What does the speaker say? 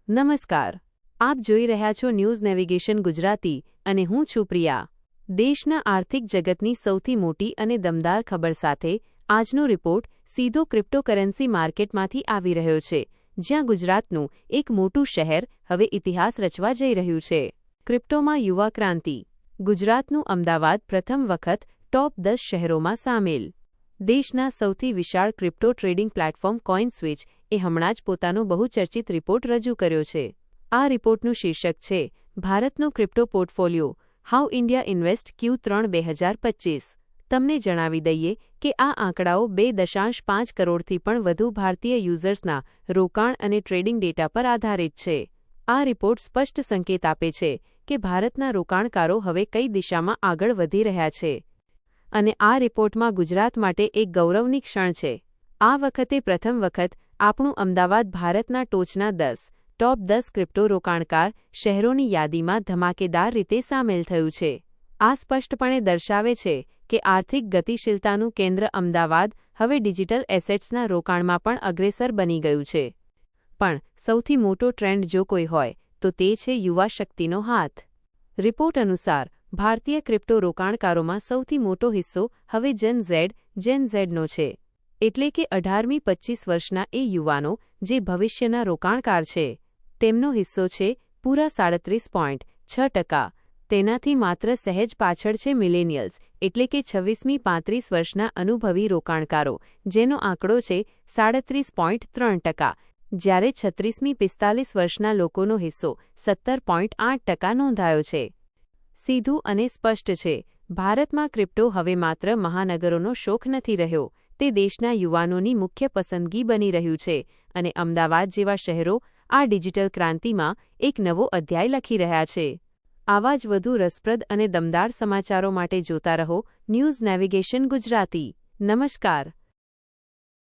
નમસ્કાર, આપ જોઈ રહ્યા છો ન્યૂઝ નેવિગેશન ગુજરાતી અને હું છું પ્રિયા. દેશના આર્થિક જગતની સૌથી મોટી અને દમદાર ખબર સાથે આજનો રિપોર્ટ સીધો ક્રિપ્ટોકરન્સી માર્કેટમાંથી આવી રહ્યો છે, જ્યાં ગુજરાતનું એક મોટું શહેર હવે ઇતિહાસ રચવા જઈ રહ્યું છે. ક્રિપ્ટોમાં યુવા ક્રાંતિ. ગુજરાતનું અમદાવાદ પ્રથમ વખત ટોપ 10 શહેરોમાં સામેલ. દેશના સૌથી વિશાળ ક્રિપ્ટો ટ્રેડિંગ પ્લેટફોર્મ કોઇનસ્વિચ એ હમણાં જ પોતાનો બહુચર્ચિત રિપોર્ટ રજૂ કર્યો છે. આ રિપોર્ટનું શીર્ષક છે ભારતનો crypto portfolio, how India invest Q3 2025. તમને જણાવી દઈએ કે આ આંકડાઓ 2.5 કરોડથી પણ વધુ ભારતીય યુઝર્સના રોકાણ અને ટ્રેડિંગ ડેટા પર આધારિત છે. આ રિપોર્ટ સ્પષ્ટ સંકેત આપે છે કે ભારતના રોકાણકારો હવે કઈ દિશામાં આગળ વધી રહ્યા છે. અને આ રિપોર્ટમાં ગુજરાત માટે એક ગૌરવની ક્ષણ છે. આ વખતે પ્રથમ વખત આપણું અમદાવાદ ભારતના ટોચના ટોપ 10 ક્રિપ્ટો રોકાણકાર શહેરોની યાદીમાં ધમાકેદાર રીતે સામેલ થયું છે. આ સ્પષ્ટપણે દર્શાવે છે કે આર્થિક ગતિશીલતાનું કેન્દ્ર અમદાવાદ હવે ડિજિટલ એસેટ્સના રોકાણમાં પણ અગ્રેસર બની ગયું છે. પણ સૌથી મોટો ટ્રેન્ડ જો કોઈ હોય તો તે છે યુવા શક્તિનો હાથ. રિપોર્ટ અનુસાર ભારતીય ક્રિપ્ટો રોકાણકારોમાં સૌથી મોટો હિસ્સો હવે જેન ઝેડનો છે. એટલે કે 18મી 25 વર્ષના એ યુવાનો જે ભવિષ્યના રોકાણકાર છે. તેમનો હિસ્સો છે પૂરા 37.6%. તેનાથી માત્ર સહેજ પાછળ છે મિલેનિયલ્સ, એટલે કે 26મી 35 વર્ષના અનુભવી રોકાણકારો, જેનો આંકડો છે 37.3%, જ્યારે 36મી 45 વર્ષના લોકોનો હિસ્સો 17.8% નોંધાયો છે. સીધું અને સ્પષ્ટ છે, ભારતમાં ક્રિપ્ટો હવે માત્ર મહાનગરોનો શોખ નથી રહ્યો, તે દેશના યુવાનોની મુખ્ય પસંદગી બની રહ્યું છે. અને અમદાવાદ જેવા શહેરો આ ડિજિટલ ક્રાંતિમાં એક નવો અધ્યાય લખી રહ્યા છે. આવા જ વધુ રસપ્રદ અને દમદાર સમાચારો માટે જોતા રહો ન્યૂઝ નેવિગેશન ગુજરાતી. નમસ્કાર.